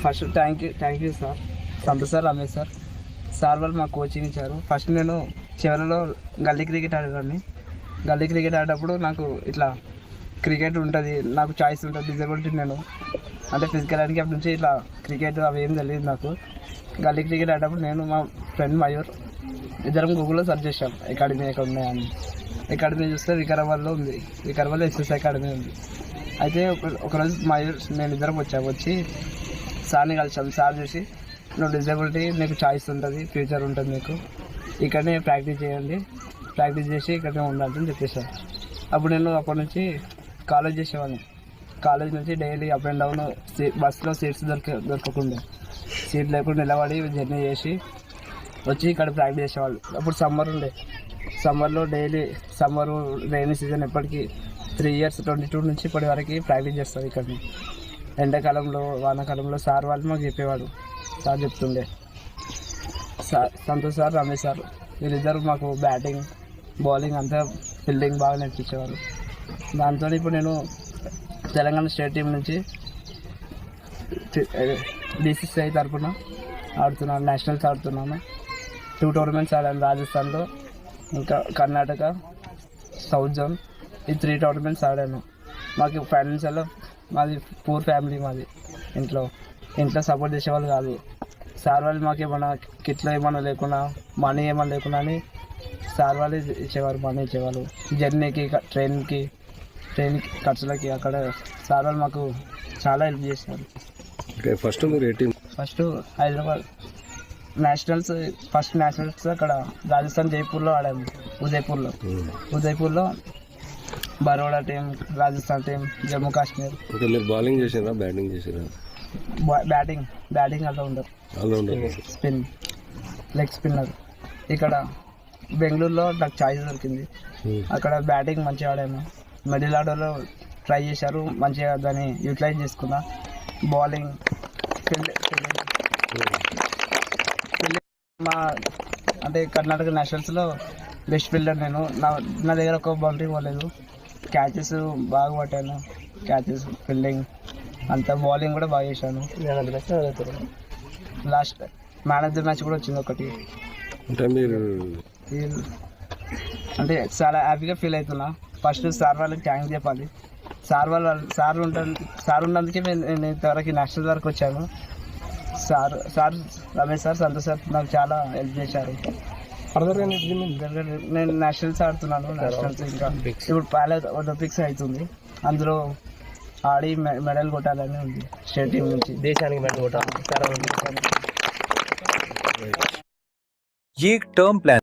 First thank you sir, Santosh sir, Ramesh sir. Sir వాళ్ళు మాకు coaching ఇచ్చారు. ఫస్ట్ నేను చివరిలో గల్లీ క్రికెట్ ఆడేవాడిని. గల్లీ క్రికెట్ ఆడేటప్పుడు నాకు ఇట్లా క్రికెట్ ఉంటుంది, నాకు చాయిస్ ఉంటుంది, డిజబిలిటీ నేను అంటే ఫిజికల్ హ్యాండిక్యాప్ నుంచి ఇట్లా క్రికెట్ అవి ఏం తెలియదు నాకు. గల్లీ క్రికెట్ ఆడేటప్పుడు నేను మా ఫ్రెండ్ మయూర్ ఇద్దరం గూగుల్లో సెర్చ్ చేసాం అకాడమీ ఎక్కడ ఉన్నాయని. అకాడమీ చూస్తే వికారాబాద్లో ఉంది. వికారాబాద్లో ఎస్ఎస్ అకాడమీ ఉంది. అయితే ఒకరోజు మయూర్ నేను ఇద్దరం వచ్చి సార్ని కలిసాం. సార్ చూసి నువ్వు డిజబిలిటీ, నీకు చాయిస్ ఉంటుంది, ఫ్యూచర్ ఉంటుంది, నీకు ఇక్కడనే ప్రాక్టీస్ చేయండి, ప్రాక్టీస్ చేసి ఇక్కడనే ఉండాలని చెప్పేసాను. అప్పుడు నేను అప్పటి నుంచి కాలేజ్ చేసేవాడిని. కాలేజ్ నుంచి డైలీ అప్ అండ్ డౌన్, బస్సులో సీట్స్ దొరకకుండా సీట్ లేకుండా నిలబడి జర్నీ చేసి వచ్చి ఇక్కడ ప్రాక్టీస్ చేసేవాళ్ళు. అప్పుడు సమ్మర్ ఉండే, సమ్మర్లో డైలీ రైనీ సీజన్ ఎప్పటికీ 3 years 22 నుంచి ఇప్పటి వరకు ప్రాక్టీస్ చేస్తాను ఇక్కడ. ఎండాకాలంలో వానాకాలంలో సార్ వాళ్ళు మాకు చెప్పేవాడు. సార్ చెప్తుండే, సంతోష్ సార్, రమేష్ సార్ వీళ్ళిద్దరు మాకు బ్యాటింగ్, బౌలింగ్ అంతా, ఫీల్డింగ్ బాగా నేర్పించేవారు. దాంతో ఇప్పుడు నేను తెలంగాణ స్టేట్ టీం నుంచి BCCI తరఫున ఆడుతున్నాను, నేషనల్స్ ఆడుతున్నాను. 2 tournaments ఆడాను రాజస్థాన్లో, ఇంకా కర్ణాటక, సౌత్ జోన్, ఈ 3 tournaments ఆడాను. మాకు ఫైనాన్షియల్, మాది పూర్ ఫ్యామిలీ, మాది ఇంట్లో సపోర్ట్ చేసేవాళ్ళు కాదు. సార్ వాళ్ళు మాకు ఏమన్నా కిట్లో ఏమన్నా లేకున్నా, మనీ ఏమన్నా లేకున్నా అని సార్ వాళ్ళు ఇచ్చేవారు, మనీ ఇచ్చేవాళ్ళు. జర్నీకి, ట్రైన్కి ఖర్చులకి అక్కడ సార్ వాళ్ళు మాకు చాలా హెల్ప్ చేశారు. First Hyderabad nationals, first nationals అక్కడ రాజస్థాన్ జైపూర్లో ఆడాము. ఉదయ్పూర్లో Baroda team, Rajasthan team, Jammu Kashmir. Bowling చేసారా, బ్యాటింగ్ చేసారా? బ్యాటింగ్ అలా ఉండరు, స్పిన్, లెగ్ స్పిన్నర్. ఇక్కడ బెంగళూరులో నాకు ఛాయిస్ దొరికింది. అక్కడ బ్యాటింగ్ మంచిగా ఆడాము. మిడిల్ ఆర్డర్లో ట్రై చేశారు, మంచిగా దాన్ని యూటిలైజ్ చేసుకున్నా. బౌలింగ్, ఫీల్డింగ్ మా అంటే కర్ణాటక నేషనల్స్లో బెస్ట్ ఫీల్డర్ నేను. నా దగ్గర ఒక బౌండరీ పోలేదు. క్యాచెస్ బాగా పట్టాను, క్యాచెస్, ఫీల్డింగ్ అంతా. బౌలింగ్ కూడా బాగా చేశాను. Last man of the match కూడా వచ్చింది ఒకటి. అంటే చాలా హ్యాపీగా ఫీల్ అవుతున్నా. ఫస్ట్ సార్ వాళ్ళకి థ్యాంక్స్ చెప్పాలి. సార్ ఉన్నందుకే నేను ఇంతవరకు నేషనల్ వరకు వచ్చాను. Sir Ramesh sir, Santosh sir నాకు చాలా హెల్ప్ చేశారు. నేను నేషనల్స్ ఆడుతున్నాను. నేషనల్స్ ఇంకా ఇప్పుడు ఒలింపిక్స్ అవుతుంది, అందులో ఆడి మెడల్ కొట్టాలని ఉంది. స్టేట్ టీం నుంచి దేశానికి మెడల్ కొట్టాలి. ये एक टर्म प्लान